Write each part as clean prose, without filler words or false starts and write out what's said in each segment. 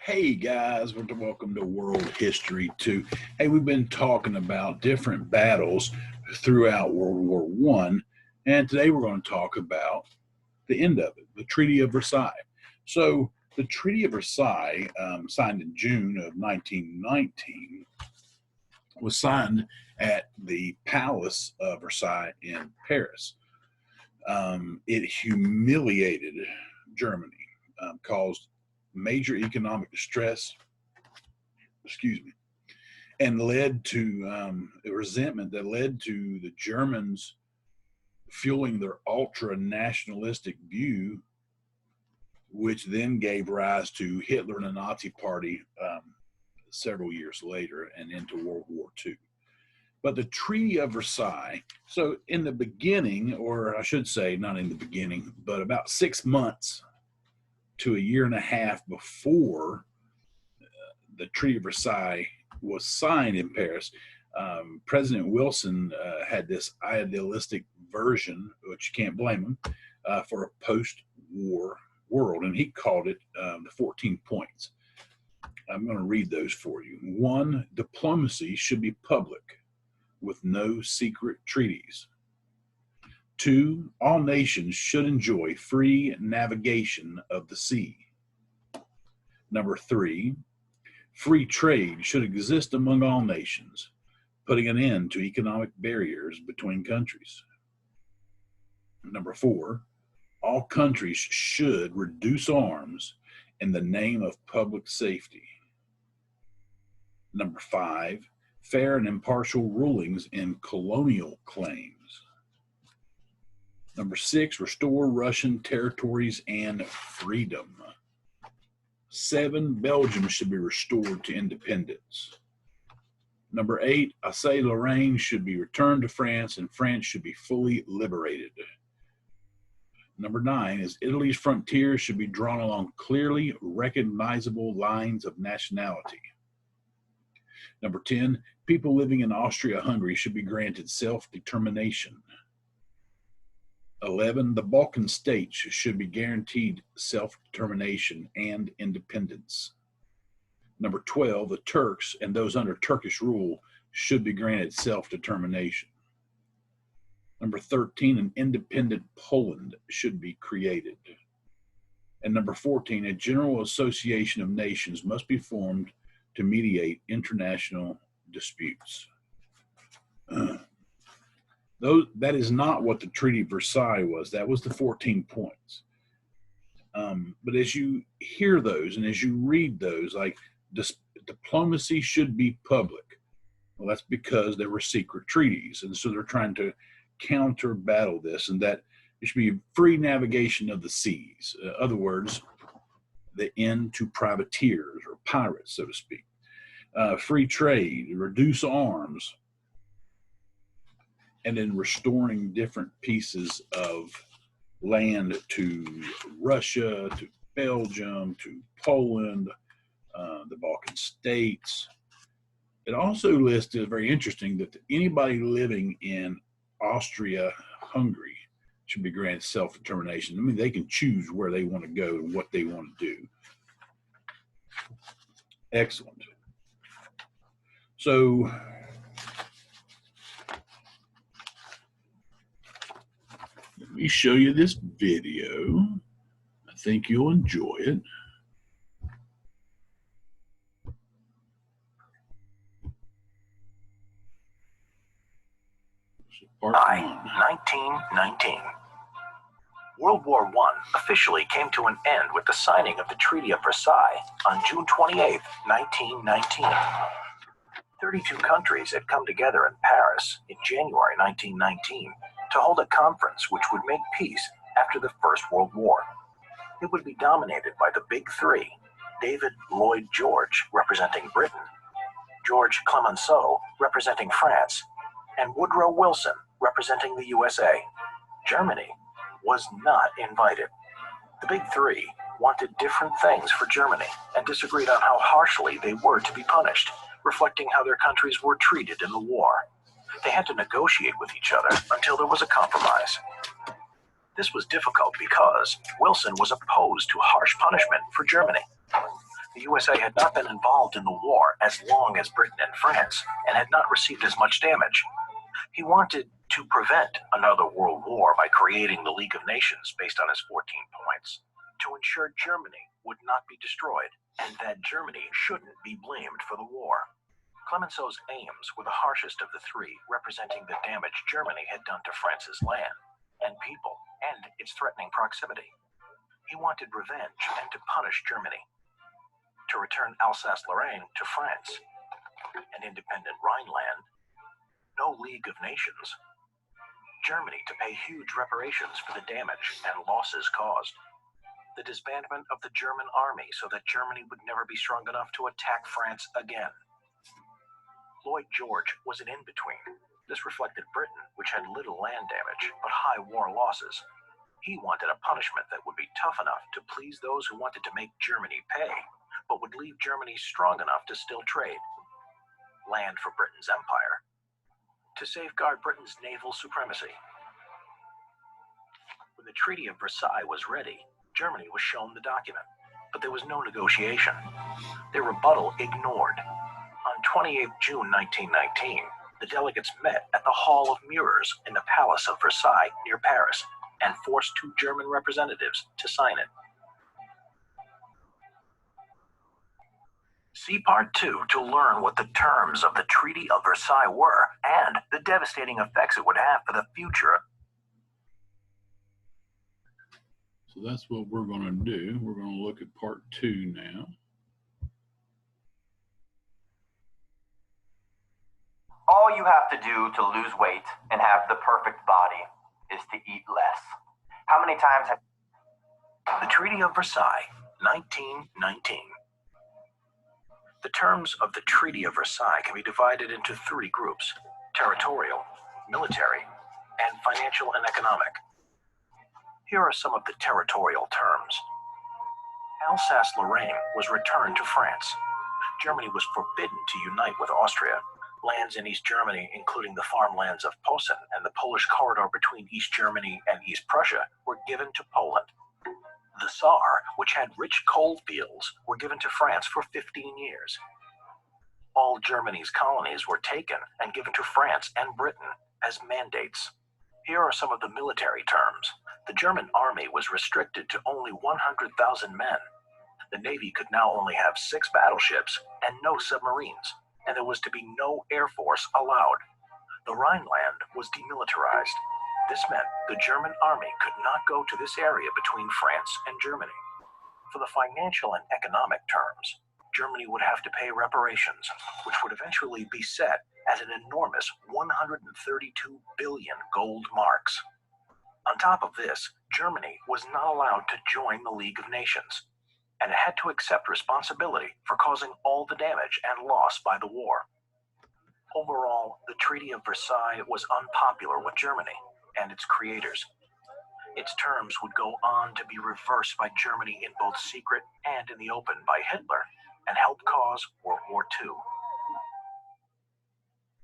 Hey guys, welcome to World History 2. Hey, we've been talking about different battles throughout World War One, and today we're going to talk about the end of it, the Treaty of Versailles. So, the Treaty of Versailles, signed in June of 1919, was signed at the Palace of Versailles in Paris. It humiliated Germany, caused major economic distress, and led to a resentment that led to the Germans fueling their ultra-nationalistic view, which then gave rise to Hitler and the Nazi Party several years later and into World War II. But the Treaty of Versailles, so in the beginning, or I should say not in the beginning, but about 6 months to a year and a half before the Treaty of Versailles was signed in Paris, President Wilson had this idealistic version, which you can't blame him, for a post-war world, and he called it the 14 points. I'm going to read those for you. 1, diplomacy should be public with no secret treaties. 2, all nations should enjoy free navigation of the sea. Number 3, free trade should exist among all nations, putting an end to economic barriers between countries. Number 4, all countries should reduce arms in the name of public safety. Number 5, fair and impartial rulings in colonial claims. Number 6, restore Russian territories and freedom. 7, Belgium should be restored to independence. Number 8, Alsace-Lorraine should be returned to France and France should be fully liberated. Number 9 is Italy's frontiers should be drawn along clearly recognizable lines of nationality. Number 10, people living in Austria-Hungary should be granted self-determination. 11, the Balkan states should be guaranteed self-determination and independence. Number 12, the Turks and those under Turkish rule should be granted self-determination. Number 13, an independent Poland should be created. And number 14, a general association of nations must be formed to mediate international disputes. That is not what the Treaty of Versailles was. That was the 14 points. But as you hear those and as you read those, like diplomacy should be public. Well, that's because there were secret treaties. And so they're trying to counter battle this, and that it should be free navigation of the seas. In other words, the end to privateers or pirates, so to speak. Free trade, reduce arms, and then restoring different pieces of land to Russia, to Belgium, to Poland, the Balkan states. It also listed, very interesting, that anybody living in Austria-Hungary should be granted self-determination. I mean, they can choose where they want to go and what they want to do. Excellent. So, let me show you this video. I think you'll enjoy it. July 1919. World War I officially came to an end with the signing of the Treaty of Versailles on June 28, 1919. 32 countries had come together in Paris in January 1919 to hold a conference which would make peace after the First World War. It would be dominated by the Big Three: David Lloyd George, representing Britain, George Clemenceau, representing France, and Woodrow Wilson, representing the USA. Germany was not invited. The Big Three wanted different things for Germany and disagreed on how harshly they were to be punished, reflecting how their countries were treated in the war. They had to negotiate with each other until there was a compromise. This was difficult because Wilson was opposed to harsh punishment for Germany. The USA had not been involved in the war as long as Britain and France and had not received as much damage. He wanted to prevent another world war by creating the League of Nations based on his 14 points to ensure Germany would not be destroyed and that Germany shouldn't be blamed for the war. Clemenceau's aims were the harshest of the three, representing the damage Germany had done to France's land and people and its threatening proximity. He wanted revenge and to punish Germany, to return Alsace-Lorraine to France, an independent Rhineland, no League of Nations, Germany to pay huge reparations for the damage and losses caused, the disbandment of the German army so that Germany would never be strong enough to attack France again. Lloyd George was an in-between. This reflected Britain, which had little land damage but high war losses. He wanted a punishment that would be tough enough to please those who wanted to make Germany pay, but would leave Germany strong enough to still trade. Land for Britain's empire, to safeguard Britain's naval supremacy. When the Treaty of Versailles was ready, Germany was shown the document, but there was no negotiation. Their rebuttal ignored. On 28 June 1919, the delegates met at the Hall of Mirrors in the Palace of Versailles near Paris and forced two German representatives to sign it. See Part 2 to learn what the terms of the Treaty of Versailles were and the devastating effects it would have for the future. So that's what we're going to do. We're going to look at Part 2 now. All you have to do to lose weight and have the perfect body is to eat less. How many times have... The Treaty of Versailles, 1919. The terms of the Treaty of Versailles can be divided into three groups: territorial, military, and financial and economic. Here are some of the territorial terms. Alsace-Lorraine was returned to France. Germany was forbidden to unite with Austria. Lands in East Germany, including the farmlands of Posen and the Polish corridor between East Germany and East Prussia, were given to Poland. The Saar, which had rich coal fields, were given to France for 15 years. All Germany's colonies were taken and given to France and Britain as mandates. Here are some of the military terms. The German army was restricted to only 100,000 men. The Navy could now only have 6 battleships and no submarines, and there was to be no air force allowed. The Rhineland was demilitarized. This meant the German army could not go to this area between France and Germany. For the financial and economic terms, Germany would have to pay reparations, which would eventually be set at an enormous 132 billion gold marks. On top of this, Germany was not allowed to join the League of Nations, and it had to accept responsibility for causing all the damage and loss by the war. Overall, the Treaty of Versailles was unpopular with Germany and its creators. Its terms would go on to be reversed by Germany in both secret and in the open by Hitler, and helped cause World War II.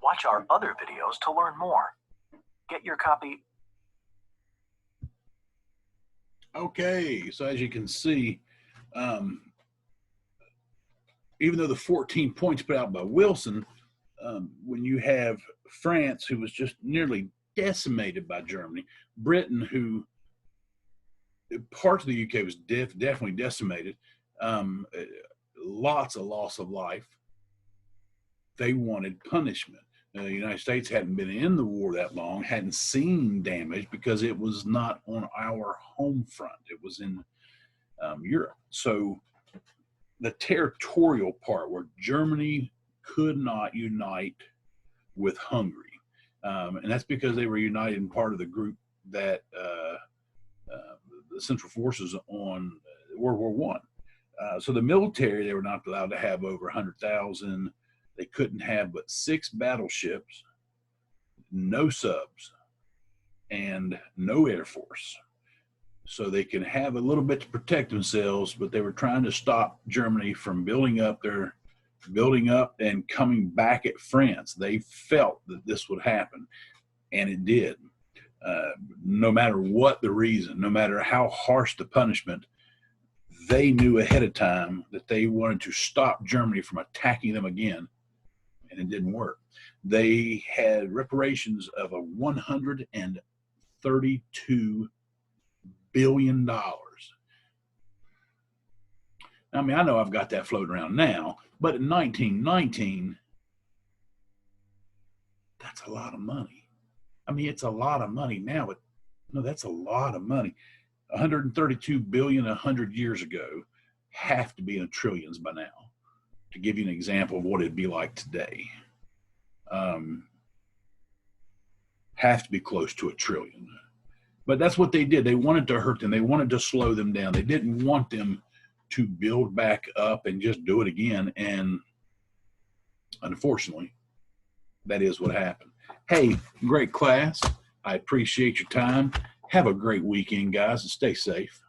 Watch our other videos to learn more. Get your copy. Okay, so as you can see, even though the 14 points put out by Wilson, when you have France, who was just nearly decimated by Germany, Britain, who parts of the UK was definitely decimated, lots of loss of life, they wanted punishment. The United States hadn't been in the war that long, hadn't seen damage because it was not on our home front. It was in Europe. So the territorial part where Germany could not unite with Hungary. And that's because they were united in part of the group that the Central Forces on World War I. So the military, they were not allowed to have over 100,000. They couldn't have but 6 battleships, no subs, and no air force. So they can have a little bit to protect themselves, but they were trying to stop Germany from building up and coming back at France. They felt that this would happen, and it did. No matter what the reason, no matter how harsh the punishment, they knew ahead of time that they wanted to stop Germany from attacking them again, and it didn't work. They had reparations of a $132 billion. I mean, I know I've got that floating around now, but in 1919, that's a lot of money. I mean, it's a lot of money now, but no, that's a lot of money. 132 billion 100 years ago have to be in the trillions by now, to give you an example of what it'd be like today. Have to be close to $1 trillion. But that's what they did. They wanted to hurt them. They wanted to slow them down. They didn't want them to build back up and just do it again. And unfortunately, that is what happened. Hey, great class. I appreciate your time. Have a great weekend, guys, and stay safe.